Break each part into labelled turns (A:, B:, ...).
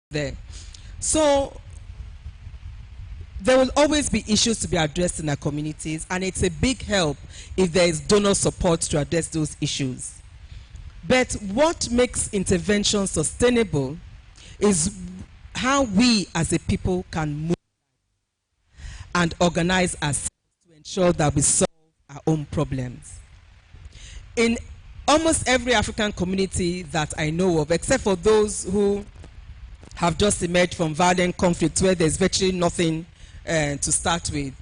A: there. So there will always be issues to be addressed in our communities, and it's a big help if there is donor support to address those issues. But what makes intervention sustainable is how we as a people can move and organize ourselves to ensure that we solve our own problems. In almost every African community that I know of, except for those who have just emerged from violent conflict where there's virtually nothing to start with,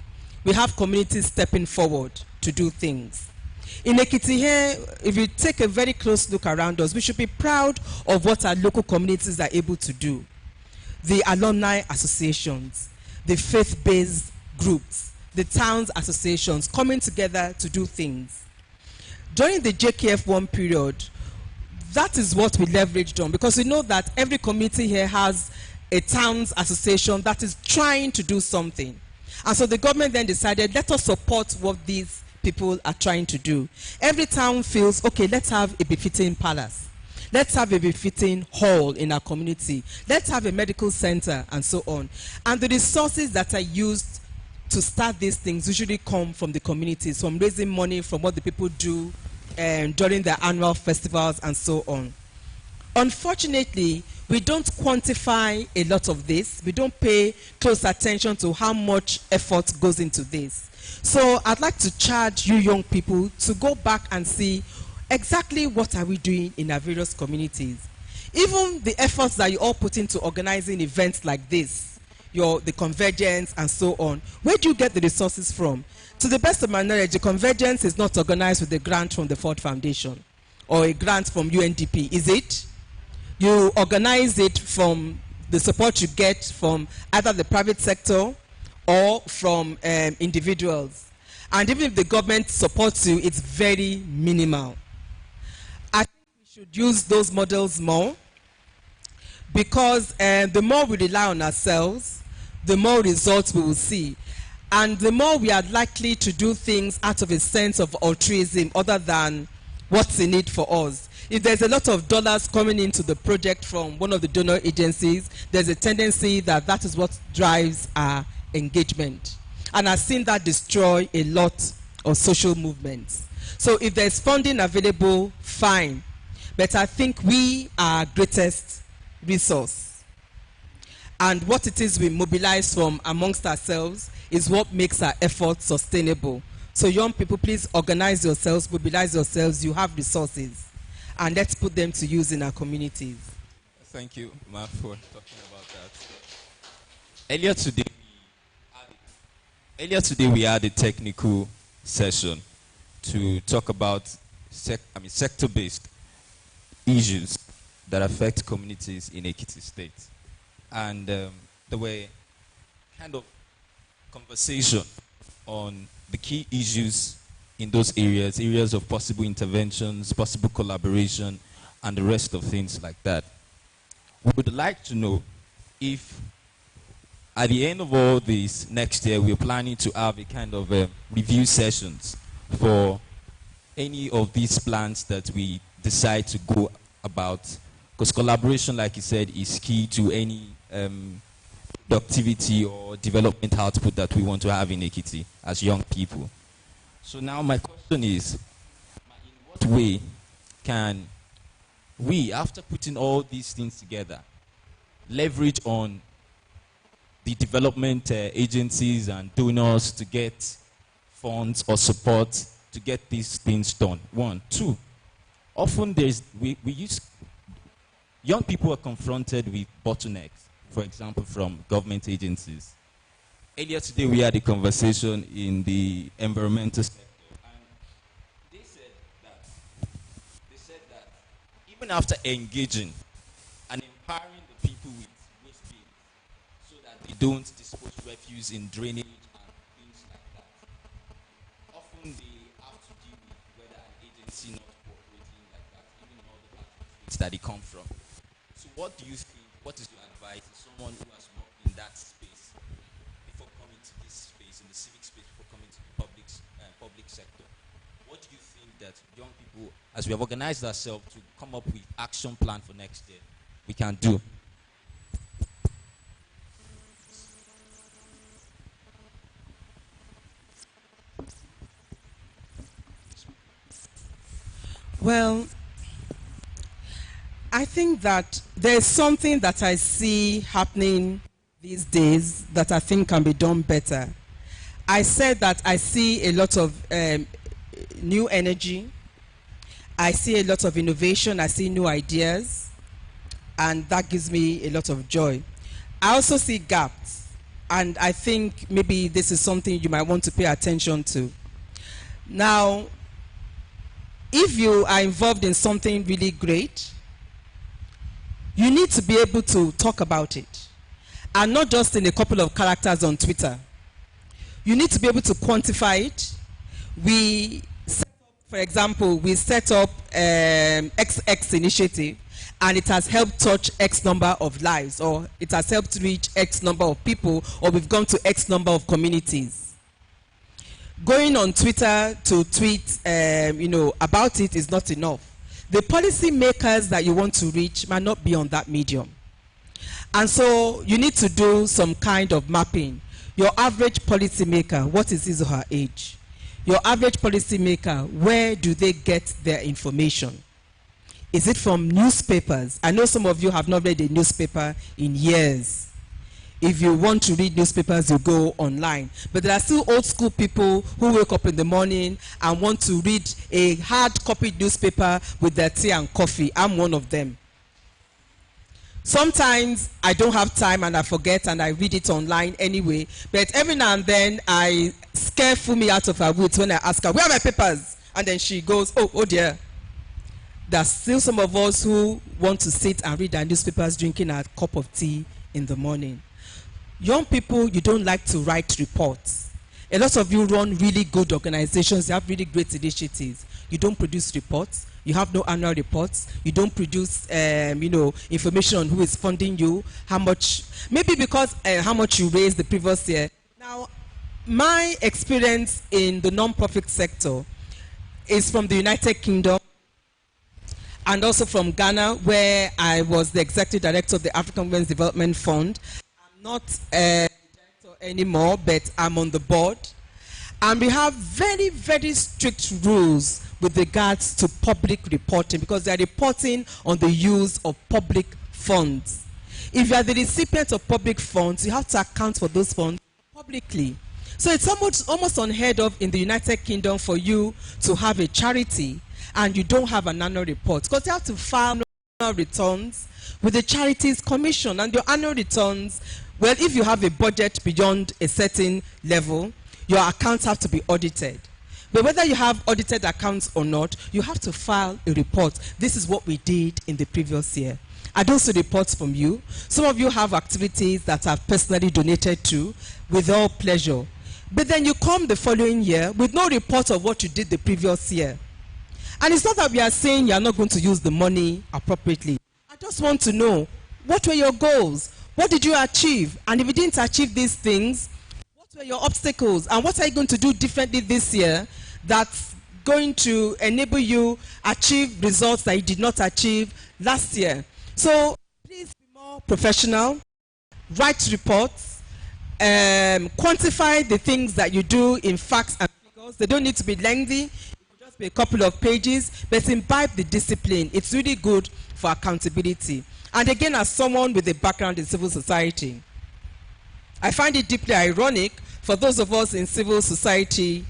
A: we have communities stepping forward to do things. In Ekiti here, if you take a very close look around us, we should be proud of what our local communities are able to do. The alumni associations, the faith-based groups, the towns associations coming together to do things. During the JKF1 period, that is what we leveraged on, because we know that every community here has a towns association that is trying to do something. And so the government then decided, let us support what these people are trying to do. Every town feels, okay, let's have a befitting palace. Let's have a befitting hall in our community. Let's have a medical center and so on. And the resources that are used to start these things usually come from the communities, from raising money, from what the people do during their annual festivals and so on. Unfortunately, we don't quantify a lot of this. We don't pay close attention to how much effort goes into this. So I'd like to charge you young people to go back and see exactly what are we doing in our various communities. Even the efforts that you all put into organizing events like this, the convergence and so on, where do you get the resources from? To the best of my knowledge, the convergence is not organized with a grant from the Ford Foundation or a grant from UNDP, is it? You organize it from the support you get from either the private sector or from individuals. And even if the government supports you, it's very minimal. I think we should use those models more, because the more we rely on ourselves, the more results we will see. And the more we are likely to do things out of a sense of altruism other than what's in it for us. If there's a lot of dollars coming into the project from one of the donor agencies, there's a tendency that that is what drives our engagement. And I've seen that destroy a lot of social movements. So if there's funding available, fine. But I think we are our greatest resource. And what it is we mobilize from amongst ourselves is what makes our efforts sustainable. So young people, please organize yourselves, mobilize yourselves. You have resources. And let's put them to use in our communities.
B: Thank you, Ma, for talking about that. Earlier today we had a technical session to talk about sector-based issues that affect communities in Ekiti State. And there were kind of conversation on the key issues in those areas of possible interventions, possible collaboration, and the rest of things like that. We would like to know if at the end of all this next year, we're planning to have a kind of review sessions for any of these plans that we decide to go about. Because collaboration, like you said, is key to any productivity or development output that we want to have in Ekiti as young people. So now my question is, in what way can we, after putting all these things together, leverage on the development agencies and donors to get funds or support to get these things done? One. Two, often young people are confronted with bottlenecks, for example, from government agencies. Earlier today, we had a conversation in the environmental sector, and they said that even after engaging and empowering the people with waste bins so that they don't dispose refuse in drainage and things like that, often they have to deal with whether an agency not cooperating like that, even all the states that they come from. So what do you think, what is your advice to someone who has worked in that space before coming to this space, in the civic space, before coming to the public sector? What do you think that young people, as we have organized ourselves to come up with action plan for next year, we can do?
A: Well, I think that there's something that I see happening these days that I think can be done better. I said that I see a lot of new energy. I see a lot of innovation. I see new ideas. And that gives me a lot of joy. I also see gaps. And I think maybe this is something you might want to pay attention to. Now, if you are involved in something really great, you need to be able to talk about it. And not just in a couple of characters on Twitter. You need to be able to quantify it. We set up, for example, we set up XX initiative, and it has helped touch X number of lives, or it has helped reach X number of people, or we've gone to X number of communities. Going on Twitter to tweet about it is not enough. The policy makers that you want to reach might not be on that medium. And so you need to do some kind of mapping. Your average policy maker, what is his or her age? Your average policy maker, where do they get their information? Is it from newspapers? I know some of you have not read a newspaper in years. If you want to read newspapers, you go online. But there are still old school people who wake up in the morning and want to read a hard-copied newspaper with their tea and coffee. I'm one of them. Sometimes I don't have time and I forget and I read it online anyway. But every now and then I scare Fumi out of her wits when I ask her, where are my papers? And then she goes, oh dear. There's still some of us who want to sit and read our newspapers drinking a cup of tea in the morning. Young people, you don't like to write reports. A lot of you run really good organizations, you have really great initiatives. You don't produce reports, you have no annual reports, you don't produce information on who is funding you, how much, maybe because how much you raised the previous year. Now, my experience in the non-profit sector is from the United Kingdom and also from Ghana, where I was the executive director of the African Women's Development Fund. I'm not a director anymore, but I'm on the board. And we have very, very strict rules with regards to public reporting, because they are reporting on the use of public funds. If you are the recipient of public funds, you have to account for those funds publicly. So it's almost unheard of in the United Kingdom for you to have a charity and you don't have an annual report, because you have to file annual returns with the Charities Commission. And your annual returns, well, if you have a budget beyond a certain level, your accounts have to be audited. But whether you have audited accounts or not, you have to file a report. This is what we did in the previous year. I don't see reports from you. Some of you have activities that I've personally donated to with all pleasure. But then you come the following year with no report of what you did the previous year. And it's not that we are saying you are not going to use the money appropriately. I just want to know, what were your goals? What did you achieve? And if you didn't achieve these things, what were your obstacles? And what are you going to do differently this year that's going to enable you achieve results that you did not achieve last year? So please be more professional, write reports, quantify the things that you do in facts and figures. They don't need to be lengthy. It could just be a couple of pages, but imbibe the discipline. It's really good for accountability. And again, as someone with a background in civil society, I find it deeply ironic for those of us in civil society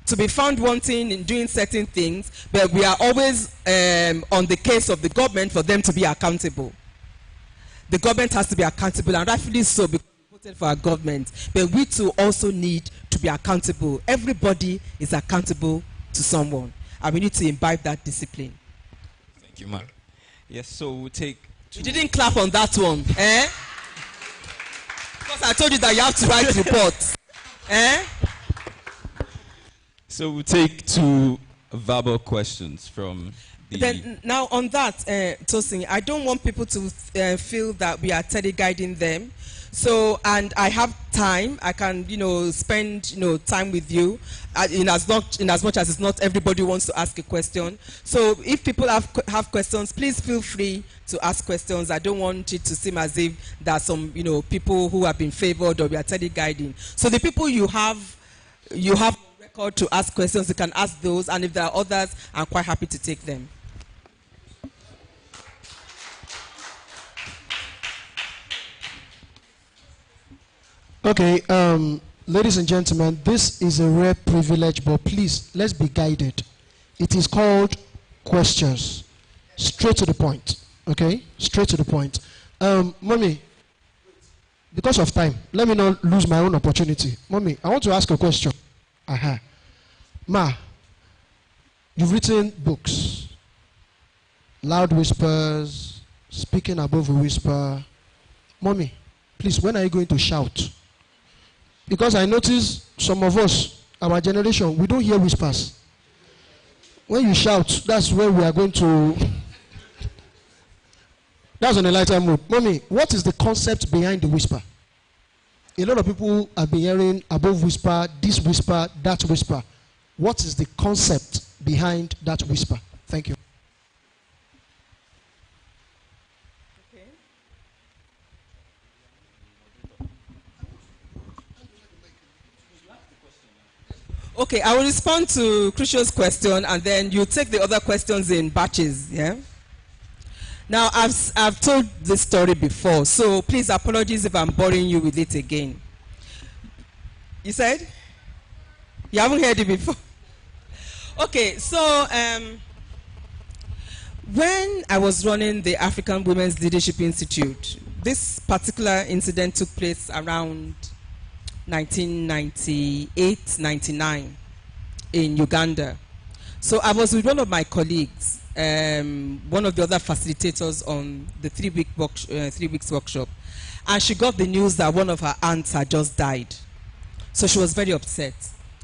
A: to be found wanting in doing certain things, but we are always on the case of the government for them to be accountable. The government has to be accountable, and rightfully so, because we voted for our government. But we too also need to be accountable. Everybody is accountable to someone, and we need to imbibe that discipline.
B: Thank you, ma'am. Yes, so we'll take...
A: You didn't clap on that one, eh? Because I told you that you have to write reports, eh?
B: So we'll take two verbal questions from the...
A: Then, now on that, Tosin, I don't want people to feel that we are teleguiding them. So, and I have time, I can, spend, time with you in as much as it's not everybody wants to ask a question. So if people have questions, please feel free to ask questions. I don't want it to seem as if there are some, people who have been favored or we are teleguiding. So the people you have record to ask questions, you can ask those, and if there are others, I'm quite happy to take them.
C: Okay, ladies and gentlemen, this is a rare privilege, but please, let's be guided. It is called questions. Straight to the point, okay? Straight to the point. Mommy, because of time, let me not lose my own opportunity. Mommy, I want to ask a question. Aha. Ma, you've written books. Loud Whispers, Speaking Above a Whisper. Mommy, please, when are you going to shout? Because I notice some of us, our generation, we don't hear whispers. When you shout, that's where we are going to. That's on a lighter mood. Mommy, what is the concept behind the whisper? A lot of people have been hearing above whisper, this whisper, that whisper. What is the concept behind that whisper? Thank you.
A: Okay, I will respond to Crucial's question, and then you take the other questions in batches, yeah? Now, I've told this story before, so please apologies if I'm boring you with it again. You said? You haven't heard it before? Okay, so when I was running the African Women's Leadership Institute, this particular incident took place around 1998-99 in Uganda. So I was with one of my colleagues, one of the other facilitators on the 3 weeks workshop, and she got the news that one of her aunts had just died. So she was very upset.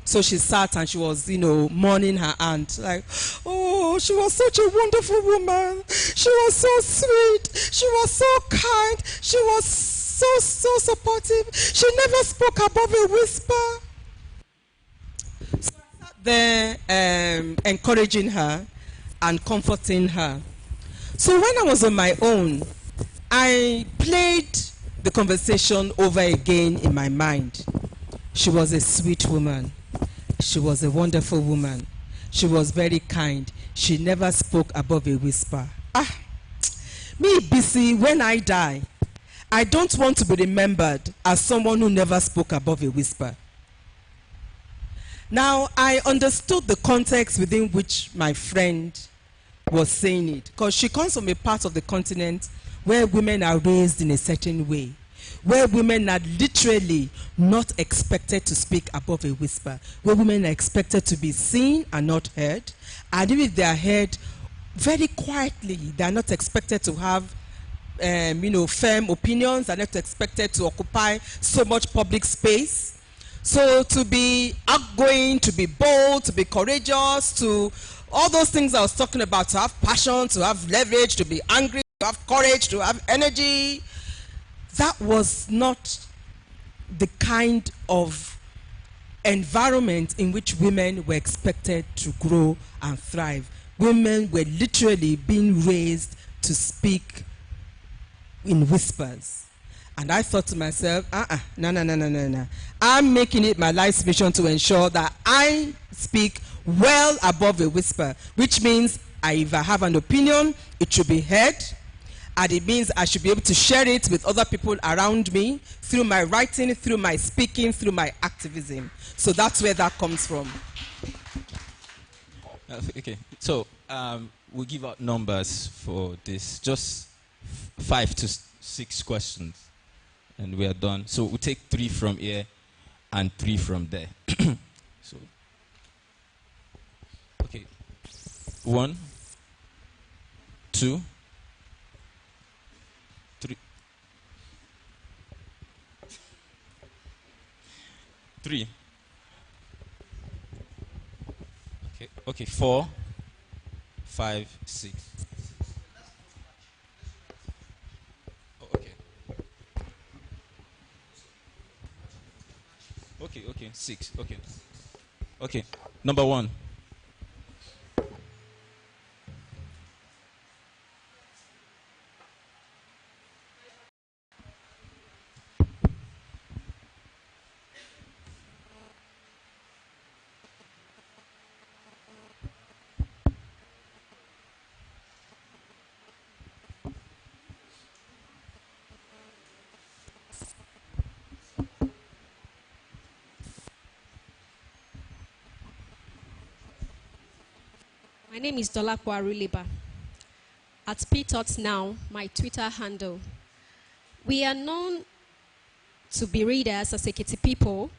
A: So she sat and she was, mourning her aunt, like, oh, she was such a wonderful woman. She was so sweet. She was so kind. She was so supportive. She never spoke above a whisper. So I sat there encouraging her and comforting her. So when I was on my own, I played the conversation over again in my mind. She was a sweet woman. She was a wonderful woman. She was very kind. She never spoke above a whisper. Me busy when I die. I don't want to be remembered as someone who never spoke above a whisper. Now, I understood the context within which my friend was saying it, because she comes from a part of the continent where women are raised in a certain way, where women are literally not expected to speak above a whisper, where women are expected to be seen and not heard, and even if they are heard very quietly, they are not expected to have firm opinions, are not expected to occupy so much public space. So to be outgoing, to be bold, to be courageous, to all those things I was talking about, to have passion, to have leverage, to be angry, to have courage, to have energy, that was not the kind of environment in which women were expected to grow and thrive. Women were literally being raised to speak in whispers. And I thought to myself, no. I'm making it my life's mission to ensure that I speak well above a whisper, which means if I have an opinion, it should be heard. And it means I should be able to share it with other people around me through my writing, through my speaking, through my activism. So that's where that comes from.
B: Okay, so we'll give out numbers for this. Just 5 to 6 questions, and we are done. So we'll take 3 from here and 3 from there. So, okay, 1, 2, 3. 3. Okay, 4, 5, 6. Oh, okay. Okay, 6. Okay. Number 1.
D: My name is Dolapo Aruleba. At PTOTS Now, my Twitter handle. We are known to be readers as Ekiti people,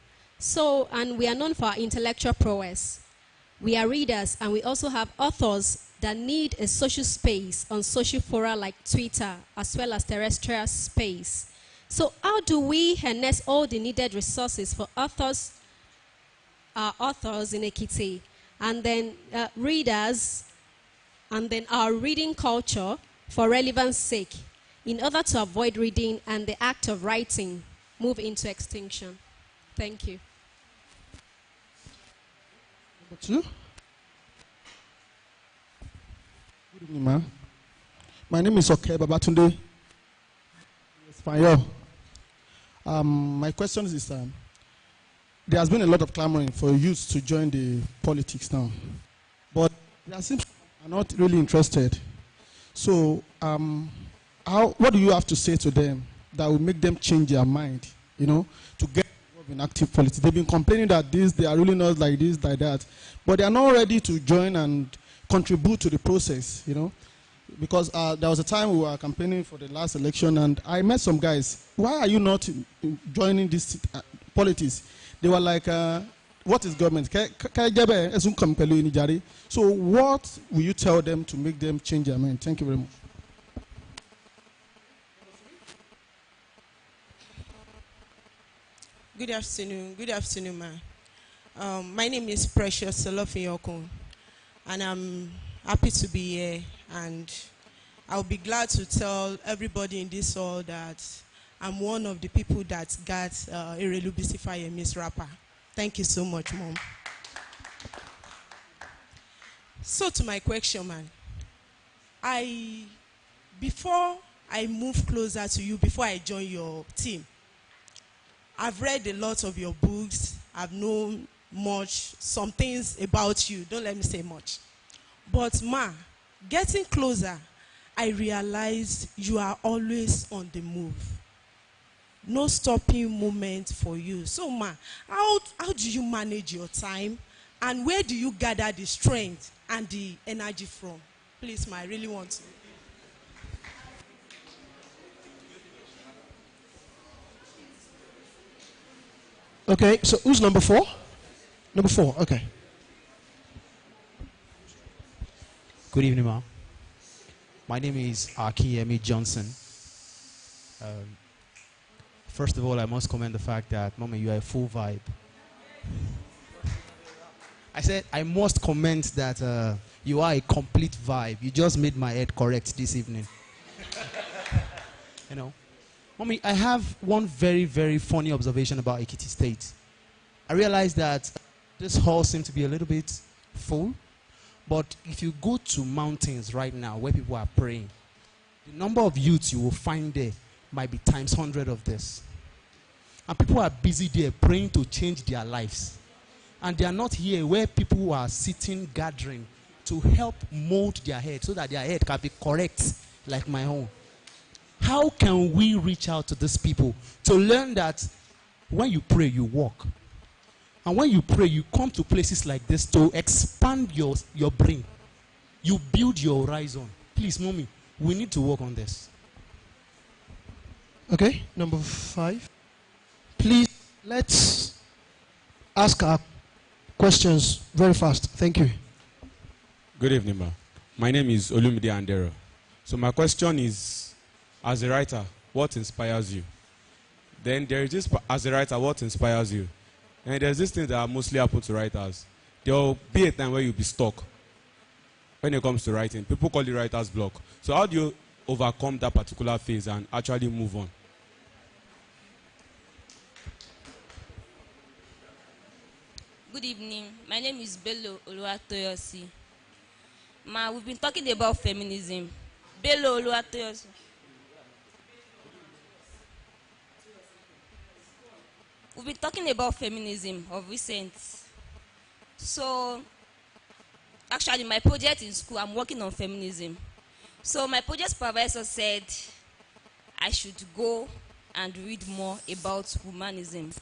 D: and we are known for our intellectual prowess. We are readers, and we also have authors that need a social space on social fora like Twitter, as well as terrestrial space. So how do we harness all the needed resources for authors, our authors in Ekiti, and then readers, and then our reading culture for relevance sake, in order to avoid reading and the act of writing move into extinction? Thank you.
C: Number two. Good evening, ma'am. My name is Oke Babatunde. Espanol. My question is, there has been a lot of clamoring for youth to join the politics now, but there seems are not really interested. So, what do you have to say to them that will make them change their mind, to get involved in active politics? They've been complaining that they are really not like this, like that, but they are not ready to join and contribute to the process, because there was a time we were campaigning for the last election, and I met some guys. Why are you not joining this politics? They were like, what is government? So what will you tell them to make them change their mind? Thank you very much.
E: Good afternoon, ma. My name is Precious Solofiyokun, and I'm happy to be here, and I'll be glad to tell everybody in this hall that I'm one of the people that got Erelu Bisifaye Miss Rapper. Thank you so much, Mom. So to my question, man. Before I move closer to you, before I join your team, I've read a lot of your books. I've known some things about you. Don't let me say much. But ma, getting closer, I realized you are always on the move. No stopping moment for you. So ma, how do you manage your time, and where do you gather the strength and the energy from? Please ma, I really want to.
C: Okay, so who's number 4? Number 4, okay.
F: Good evening, ma'am. My name is Akiyemi Johnson. First of all, I must commend the fact that, Mama, you are a full vibe. I said I must comment that you are a complete vibe. You just made my head correct this evening. Mommy, I have one very, very funny observation about Ekiti State. I realized that this hall seems to be a little bit full, but if you go to mountains right now where people are praying, the number of youths you will find there might be times 100 of this. And people are busy there praying to change their lives. And they are not here where people are sitting, gathering to help mold their head so that their head can be correct like my own. How can we reach out to these people to learn that when you pray, you walk? And when you pray, you come to places like this to expand your brain. You build your horizon. Please, Mommy, we need to work on this.
C: Okay, number 5. Please, let's ask our questions very fast. Thank you.
G: Good evening, ma. My name is Olumide Andero. So my question is, as a writer, what inspires you? Then there is this, as a writer, what inspires you? And there's this thing that mostly happen to writers. There will be a time where you'll be stuck when it comes to writing. People call it writer's block. So how do you overcome that particular phase and actually move on?
H: Good evening. My name is Bello Oluwatoyosi. Ma, we've been talking about feminism. Bello Oluwatoyosi. We've been talking about feminism of recent. So, actually, my project in school, I'm working on feminism. So, my project supervisor said I should go and read more about womanism.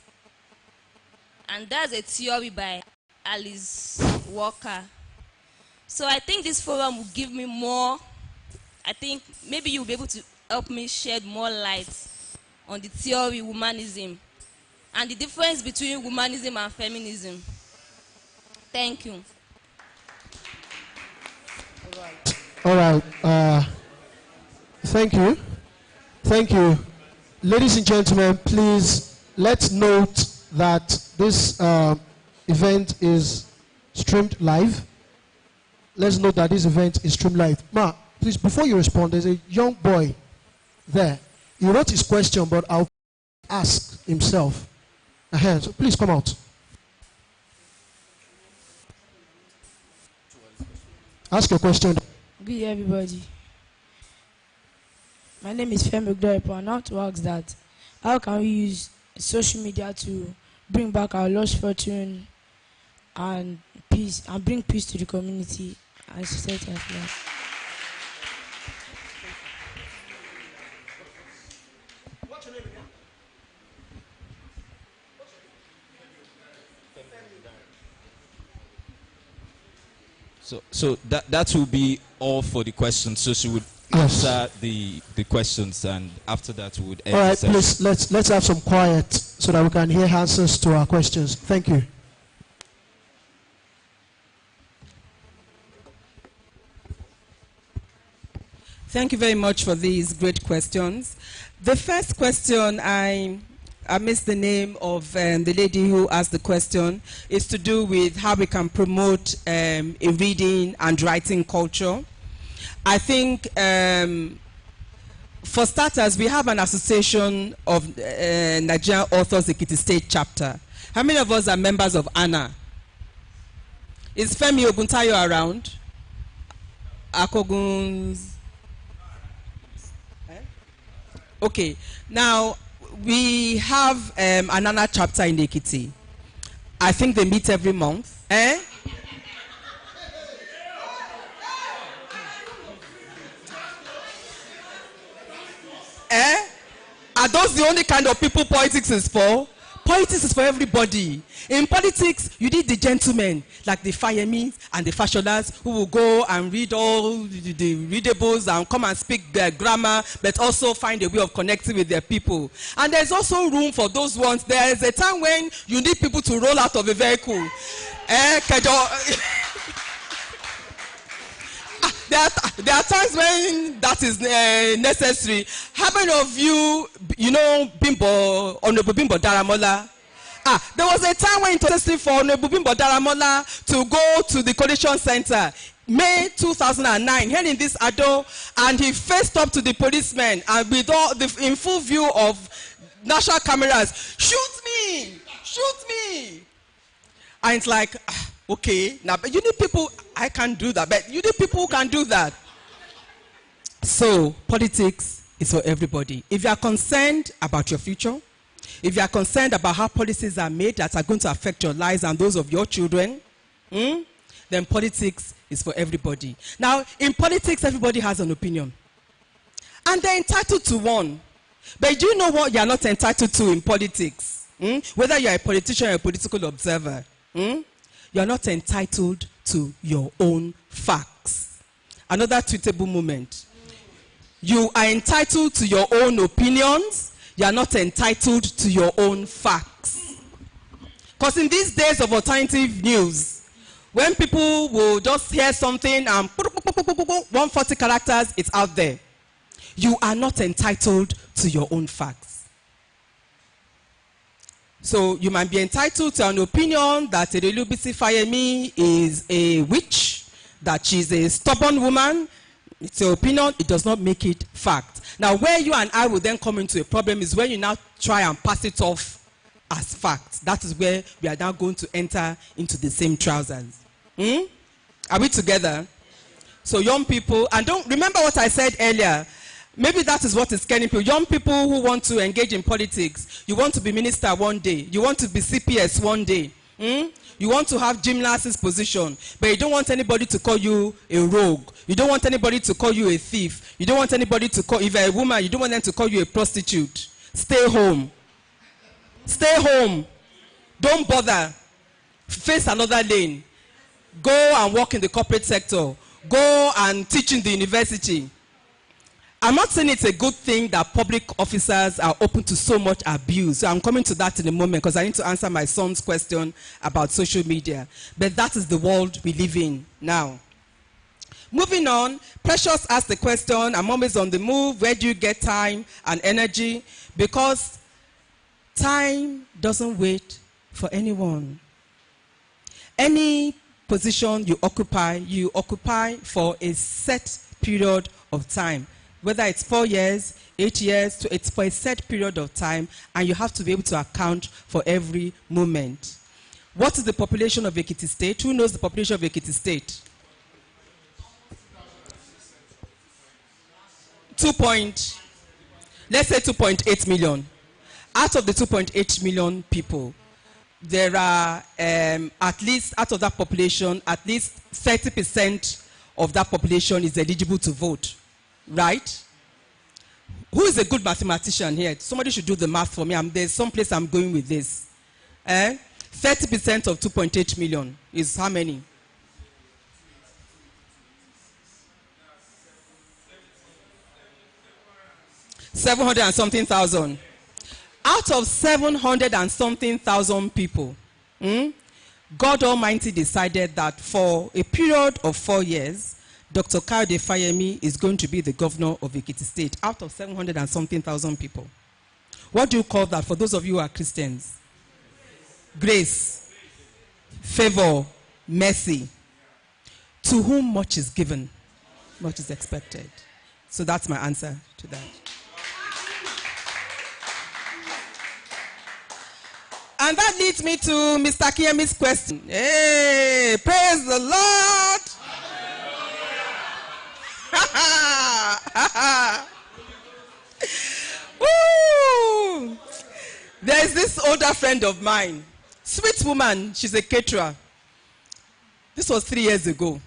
H: And that's a theory by Alice Walker. So I think this forum will give me more. I think maybe you'll be able to help me shed more light on the theory womanism and the difference between womanism and feminism. Thank you.
C: All right. Thank you. Thank you. Ladies and gentlemen, please let's note that this event is streamed live. Let's note that this event is streamed live. Ma, please, before you respond, there's a young boy there. He wrote his question, but I'll ask himself. So please come out. Ask your question.
I: Good day, everybody. My name is Femi Ogdorepo, and I want to ask that how can we use social media to bring back our lost fortune and peace, and bring peace to the community and society at large?
B: So that will be all for the questions. So she would answer the questions, and after that we would end.
C: All right,
B: the session.
C: please let's have some quiet so that we can hear answers to our questions. Thank you.
A: Thank you very much for these great questions. The first question, I missed the name of the lady who asked the question, is to do with how we can promote a reading and writing culture. I think for starters, we have an association of Nigerian Authors Ekiti State chapter. How many of us are members of ANA? Is Femi Oguntayo around? Akogun's? Okay, now we have an ANA chapter in Ekiti. I think they meet every month. Are those the only kind of people politics is for? Politics is for everybody. In politics, you need the gentlemen, like the Fayemi and the fashioners, who will go and read all the readables and come and speak their grammar, but also find a way of connecting with their people. And there's also room for those ones. There is a time when you need people to roll out of a vehicle. There are times when that is necessary. How many of you know Honorable Bimbo Daramola? There was a time when it was necessary for Honorable Bimbo Daramola to go to the Coalition Center, May 2009, here in this Ado, and he faced up to the policemen and with all in full view of national cameras, shoot me, shoot me. And it's like, okay, now but you need people, I can't do that, but you need people who can do that. So politics is for everybody. If you are concerned about your future, if you are concerned about how policies are made that are going to affect your lives and those of your children, then politics is for everybody. Now, in politics, everybody has an opinion. And they're entitled to one. But do you know what you're not entitled to in politics? Whether you're a politician or a political observer, you're not entitled to your own facts. Another tweetable moment. You are entitled to your own opinions. You are not entitled to your own facts. Because in these days of alternative news, when people will just hear something and 140 characters, it's out there. You are not entitled to your own facts. So you might be entitled to an opinion that Erelubisi Fayemi is a witch, that she's a stubborn woman. It's your opinion, it does not make it fact. Now where you and I will then come into a problem is when you now try and pass it off as fact. That is where we are now going to enter into the same trousers. Are we together? So young people, and don't remember what I said earlier. Maybe that is what is scaring people. Young people who want to engage in politics. You want to be minister one day. You want to be CPS one day. You want to have gymnast's position, but you don't want anybody to call you a rogue. You don't want anybody to call you a thief. You don't want anybody to call, if you're a woman, you don't want them to call you a prostitute. Stay home. Stay home. Don't bother. Face another lane. go and work in the corporate sector, go and teach in the university. I'm not saying it's a good thing that public officers are open to so much abuse. So I'm coming to that in a moment because I need to answer my son's question about social media. But that is the world we live in now. Moving on, Precious asked the question, I'm always on the move. Where do you get time and energy? Because time doesn't wait for anyone. Any position you occupy for a set period of time. Whether it's 4 years, 8 years, it's for a set period of time, and you have to be able to account for every moment. What is the population of Ekiti State? Who knows the population of Ekiti State? Let's say 2.8 million. Out of the 2.8 million people, there are at least, out of that population, at least 30% of that population is eligible to vote. Right? Who is a good mathematician here? Somebody should do the math for me. There's some place I'm going with this. 30% of 2.8 million is how many? $700 and something thousand. Out of 700 and something thousand people, God Almighty decided that for a period of 4 years, Dr. Kayode Fayemi is going to be the governor of Ekiti State out of 700 and something thousand people. What do you call that for those of you who are Christians? Grace, favor, mercy. To whom much is given, much is expected. So that's my answer to that. And that leads me to Mr. Kiyemi's question. Hey, praise the Lord. Woo! There's this older friend of mine, sweet woman, she's a caterer. This was 3 years ago.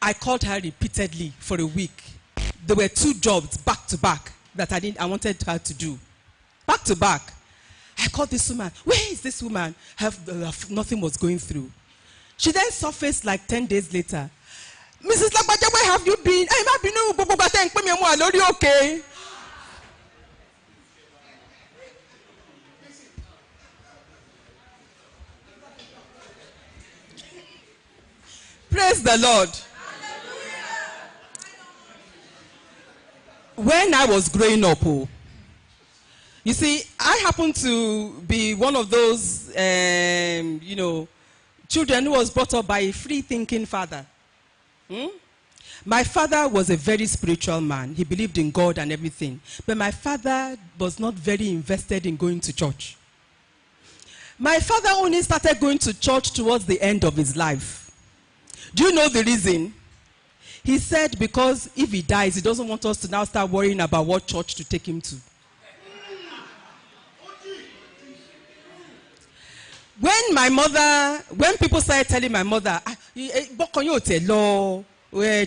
A: I called her repeatedly for a week. There were 2 jobs back to back that I wanted her to do. Back to back. I called this woman. Where is this woman? Nothing was going through. She then surfaced like 10 days later. Mrs. Lagbaja, where have you been? Okay. Praise the Lord. When I was growing up, you see, I happen to be one of those, children who was brought up by a free-thinking father. My father was a very spiritual man. He believed in God and everything. But my father was not very invested in going to church. My father only started going to church towards the end of his life. Do you know the reason? He said because if he dies, he doesn't want us to now start worrying about what church to take him to. When people started telling my mother,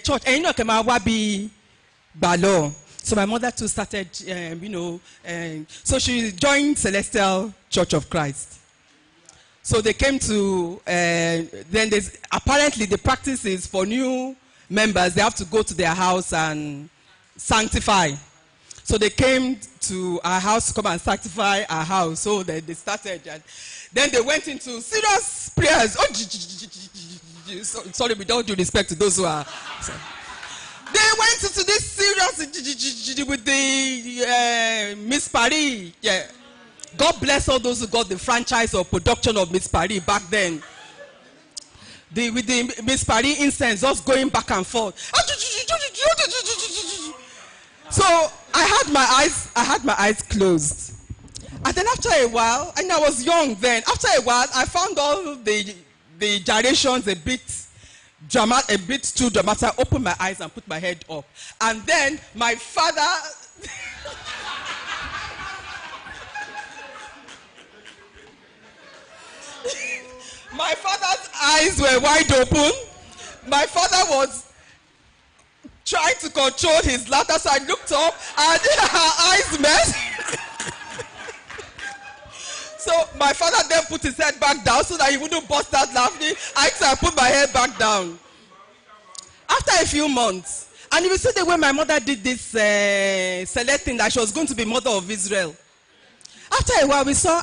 A: church, so my mother too started, so she joined Celestial Church of Christ. So they came to, then there's, apparently the practice is for new members, they have to go to their house and sanctify. So they came to our house to come and sanctify our house. So they started, and then they went into serious prayers. Sorry, with all due respect to those who are. Sorry. They went into this serious with the Miss Paris. Yeah. God bless all those who got the franchise or production of Miss Paris back then. With the Miss Paris incense just going back and forth. So I had my eyes closed. And then after a while, and I was young then, after a while I found all the gyrations a bit too dramatic. I opened my eyes and put my head up. And then my father my father's eyes were wide open. My father was trying to control his laughter, so I looked up and our eyes met. So my father them put his head back down so that he wouldn't burst out laughing. I put my head back down. After a few months, and you will see the way my mother did this selecting that she was going to be mother of Israel. After a while, we saw,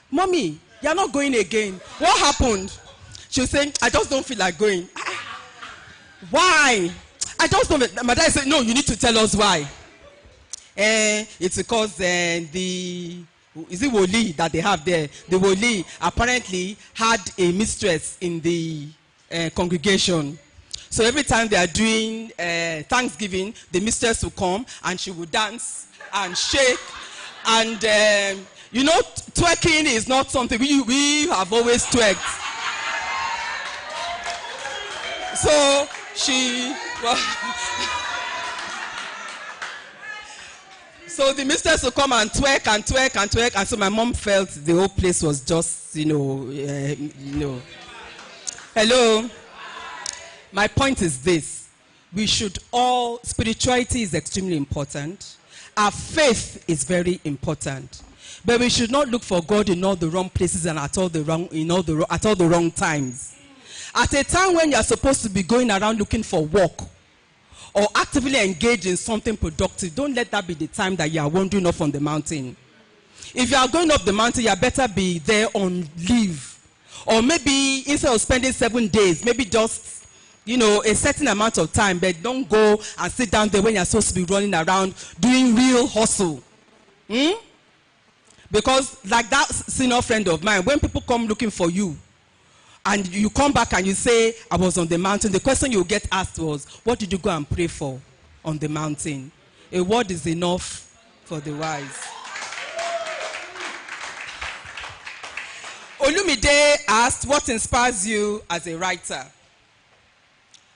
A: Mommy, you're not going again. What happened? She was saying, I just don't feel like going. Why? I just don't. My dad said, no, you need to tell us why. It's because is it Woli that they have there? The Woli apparently had a mistress in the congregation. So every time they are doing Thanksgiving, the mistress will come and she will dance and shake. And, twerking is not something we have always twerked. So so the mistress will come and twerk and twerk and twerk. And so my mom felt the whole place was just, Hello. My point is this. We should spirituality is extremely important. Our faith is very important. But we should not look for God in all the wrong places and at all the wrong times. At a time when you are supposed to be going around looking for work or actively engaged in something productive, don't let that be the time that you are wandering off on the mountain. If you are going up the mountain, you better be there on leave. Or maybe instead of spending 7 days, maybe just, a certain amount of time, but don't go and sit down there when you're supposed to be running around doing real hustle. Because like that senior friend of mine, when people come looking for you, and you come back and you say, I was on the mountain, the question you get asked was, what did you go and pray for on the mountain? A word is enough for the wise. Olumide asked, what inspires you as a writer?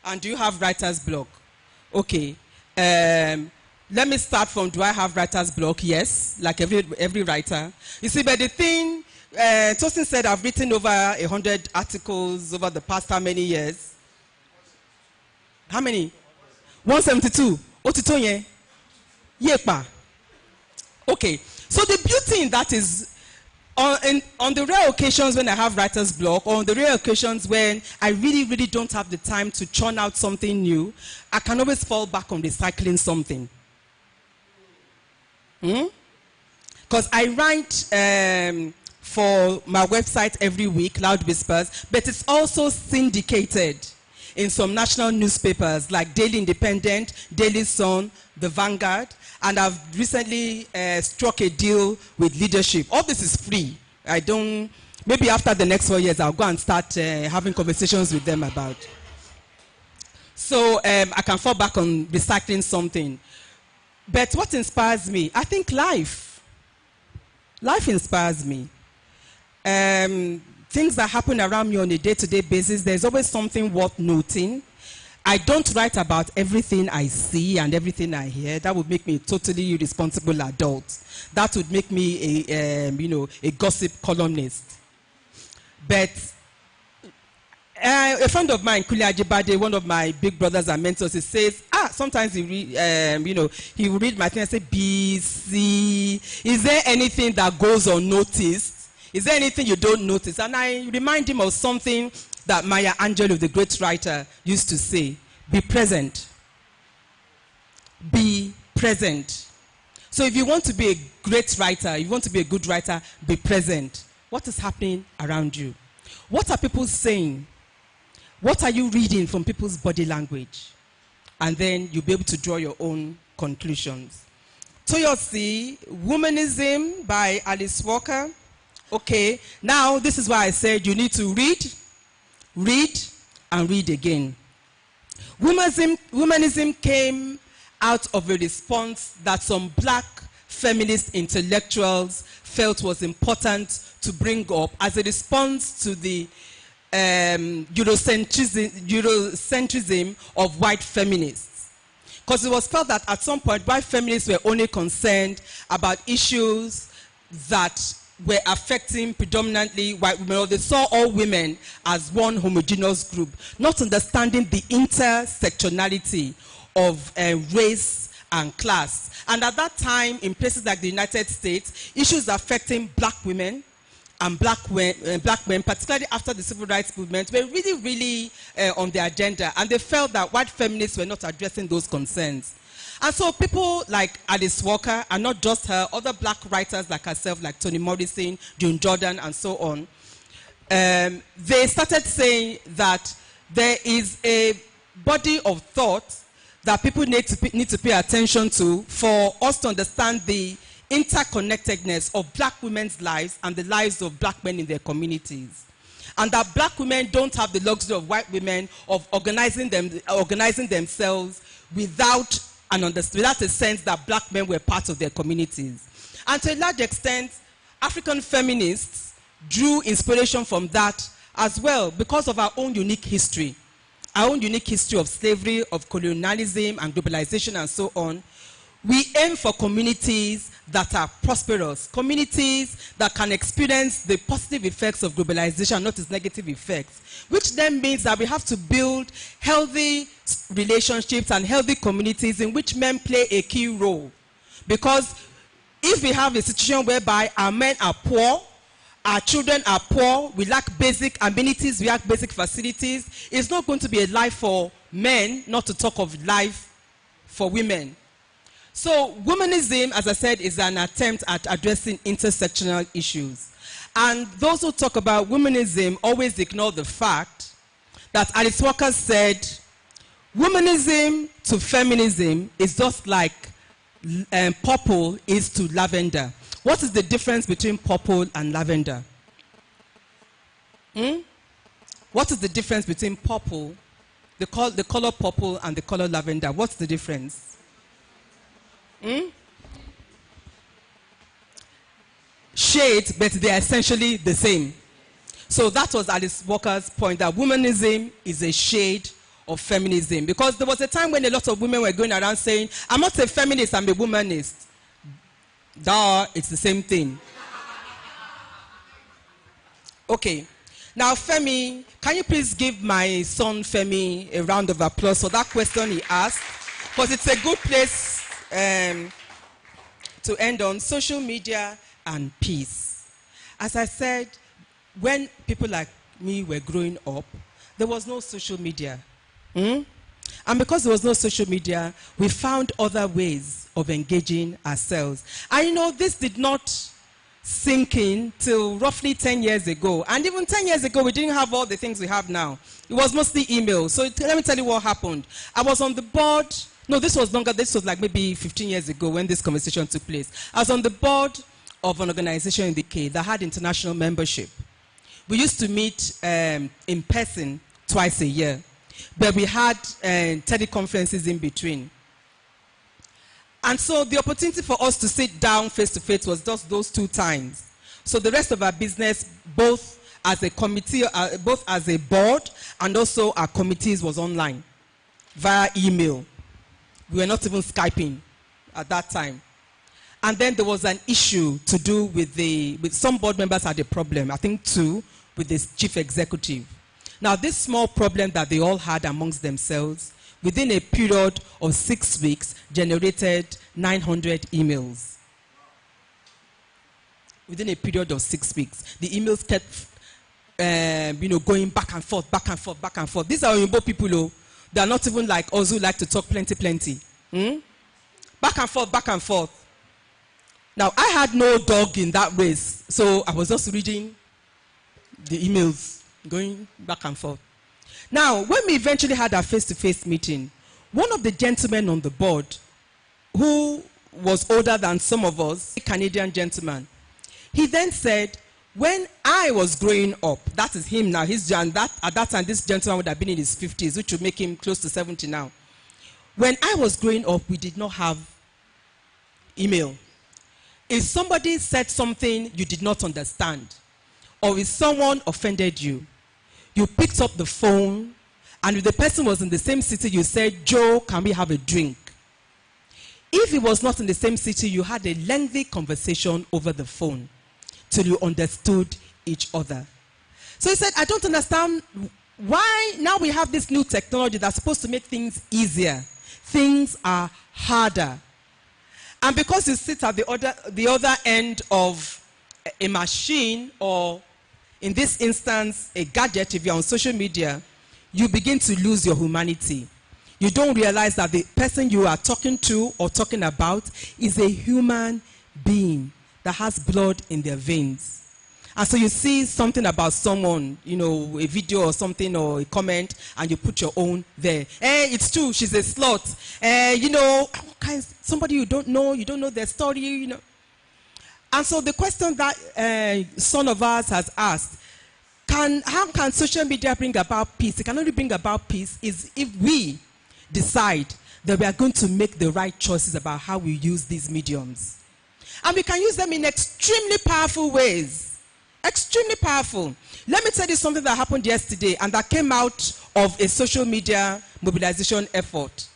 A: And do you have writer's block? Okay. Let me start from, do I have writer's block? Yes, like every writer. You see, but the thing, Tosin said I've written over 100 articles over the past how many years? How many? 172. Otitonye. Yepa. Okay. So the beauty in that is, on the rare occasions when I have writer's block, or on the rare occasions when I really, really don't have the time to churn out something new, I can always fall back on recycling something. Because I write for my website every week, Loud Whispers, but it's also syndicated in some national newspapers like Daily Independent, Daily Sun, The Vanguard, and I've recently struck a deal with Leadership. All this is free. Maybe after the next 4 years, I'll go and start having conversations with them about. So I can fall back on recycling something. But what inspires me? I think life. Life inspires me. Things that happen around me on a day-to-day basis, there's always something worth noting. I don't write about everything I see and everything I hear. That would make me a totally irresponsible adult. That would make me a gossip columnist. But a friend of mine, Kuli Ajibade, one of my big brothers and mentors, he says, sometimes he will read my thing and say, B, C, is there anything that goes unnoticed? Is there anything you don't notice? And I remind him of something that Maya Angelou, the great writer, used to say. Be present. Be present. So if you want to be a great writer, you want to be a good writer, be present. What is happening around you? What are people saying? What are you reading from people's body language? And then you'll be able to draw your own conclusions. Toyosi, Womanism by Alice Walker. Okay, now this is why I said you need to read, and read again. Womanism came out of a response that some black feminist intellectuals felt was important to bring up as a response to the Eurocentrism of white feminists. Because it was felt that at some point white feminists were only concerned about issues that were affecting predominantly white women, or they saw all women as one homogeneous group, not understanding the intersectionality of race and class. And at that time, in places like the United States, issues affecting black women, and black men, particularly after the civil rights movement, were really, really on the agenda. And they felt that white feminists were not addressing those concerns. And so people like Alice Walker, and not just her, other black writers like herself, like Toni Morrison, June Jordan, and so on, they started saying that there is a body of thought that people need to pay attention to for us to understand the interconnectedness of black women's lives and the lives of black men in their communities. And that black women don't have the luxury of white women of organizing themselves without a sense that black men were part of their communities. And to a large extent, African feminists drew inspiration from that as well because of our own unique history. Our own unique history of slavery, of colonialism and globalization and so on. We aim for communities that are prosperous, communities that can experience the positive effects of globalization, not its negative effects, which then means that we have to build healthy relationships and healthy communities in which men play a key role. Because if we have a situation whereby our men are poor, our children are poor, we lack basic amenities, we lack basic facilities, it's not going to be a life for men, not to talk of life for women. So womanism, as I said, is an attempt at addressing intersectional issues. And those who talk about womanism always ignore the fact that Alice Walker said, womanism to feminism is just like purple is to lavender. What is the difference between purple and lavender? What is the difference between purple, the color purple, and the color lavender? What's the difference? Shades, but they are essentially the same. So that was Alice Walker's point, that womanism is a shade of feminism. Because there was a time when a lot of women were going around saying, I'm not a feminist, I'm a womanist. Duh, it's the same thing. Okay. Now, Femi, can you please give my son Femi a round of applause for that question he asked? Because it's a good place to end on: social media and peace. As I said, when people like me were growing up, there was no social media. And because there was no social media, we found other ways of engaging ourselves. And you know, this did not sink in till roughly 10 years ago. And even 10 years ago, we didn't have all the things we have now. It was mostly email. So let me tell you what happened. I was on the board. No, this was longer. This was like maybe 15 years ago when this conversation took place. I was on the board of an organization in the UK that had international membership. We used to meet in person twice a year, but we had teleconferences in between. And so the opportunity for us to sit down face to face was just those 2 times. So the rest of our business, both as a committee, both as a board, and also our committees, was online via email. We were not even Skyping at that time. And then there was an issue to do with some board members had a problem, I think 2, with the chief executive. Now, this small problem that they all had amongst themselves, within a period of 6 weeks, generated 900 emails. Within a period of 6 weeks, the emails kept, going back and forth, back and forth, back and forth. These are Oyinbo people, though. They are not even like us who like to talk plenty. Back and forth, back and forth. Now, I had no dog in that race, so I was just reading the emails, going back and forth. Now, when we eventually had our face-to-face meeting, one of the gentlemen on the board, who was older than some of us, a Canadian gentleman, he then said, when I was growing up, that is him now, at that time, this gentleman would have been in his 50s, which would make him close to 70 now. When I was growing up, we did not have email. If somebody said something you did not understand, or if someone offended you, you picked up the phone, and if the person was in the same city, you said, Joe, can we have a drink? If he was not in the same city, you had a lengthy conversation over the phone till you understood each other. So he said, I don't understand why now we have this new technology that's supposed to make things easier. Things are harder. And because you sit at the other end of a machine, or in this instance, a gadget, if you're on social media, you begin to lose your humanity. You don't realize that the person you are talking to or talking about is a human being that has blood in their veins. And so you see something about someone, you know, a video or something or a comment, and you put your own there. It's true, she's a slut. You know, somebody you don't know their story, you know. And so the question that son of ours has asked, how can social media bring about peace? It can only bring about peace is if we decide that we are going to make the right choices about how we use these mediums. And we can use them in extremely powerful ways. Extremely powerful. Let me tell you something that happened yesterday and that came out of a social media mobilization effort.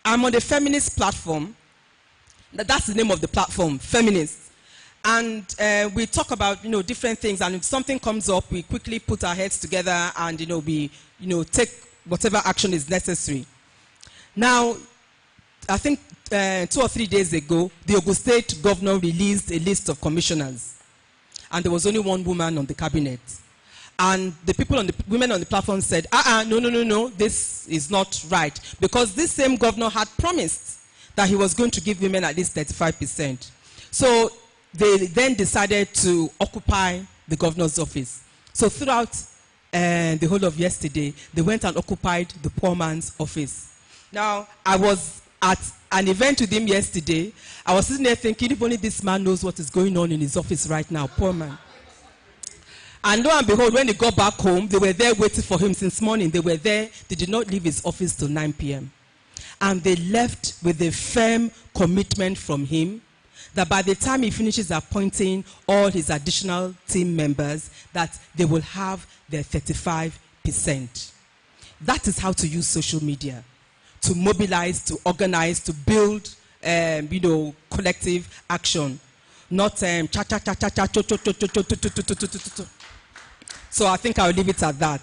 A: I'm on the feminist platform. That's the name of the platform, Feminists. And we talk about, you know, different things, and if something comes up, we quickly put our heads together and, you know, we, you know, take whatever action is necessary. Now, I think 2 or 3 days ago, the Ogun State governor released a list of commissioners. And there was only one woman on the cabinet. And the women on the platform said, no, this is not right. Because this same governor had promised that he was going to give women at least 35%. So they then decided to occupy the governor's office. So throughout the whole of yesterday, they went and occupied the poor man's office. Now, I was at an event with him yesterday. I was sitting there thinking, if only this man knows what is going on in his office right now, poor man. And lo and behold, when he got back home, they were there waiting for him since morning. They were there. They did not leave his office till 9 p.m. And they left with a firm commitment from him that by the time he finishes appointing all his additional team members, that they will have their 35%. That is how to use social media. To mobilize, to organize, to build, you know, collective action, not cha cha cha cha cha cha cho cho cho cho cho cho cho cho cho cho. So I think I'll leave it at that.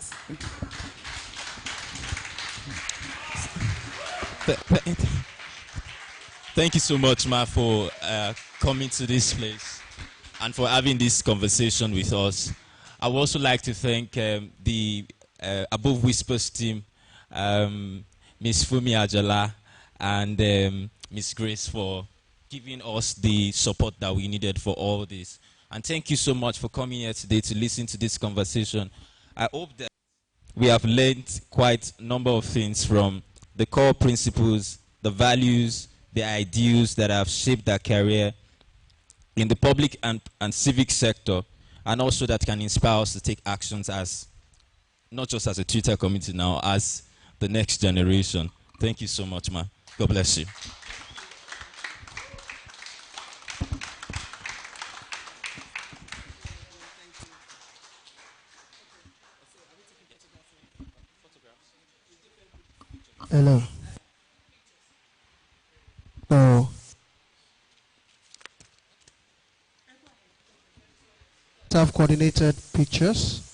B: Thank you so much, Ma, for coming to this place and for having this conversation with us. I would also like to thank the Above Whispers team. Miss Fumi Ajala and Miss Grace for giving us the support that we needed for all this. And thank you so much for coming here today to listen to this conversation. I hope that we have learned quite a number of things from the core principles, the values, the ideals that have shaped our career in the public and civic sector, and also that can inspire us to take actions as, not just as a Twitter community now, as the next generation. Thank you so much, ma. God bless you.
C: Hello. Oh. Have coordinated pictures.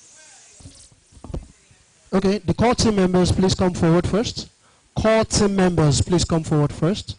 C: Okay, the core team members, please come forward first. Core team members, please come forward first.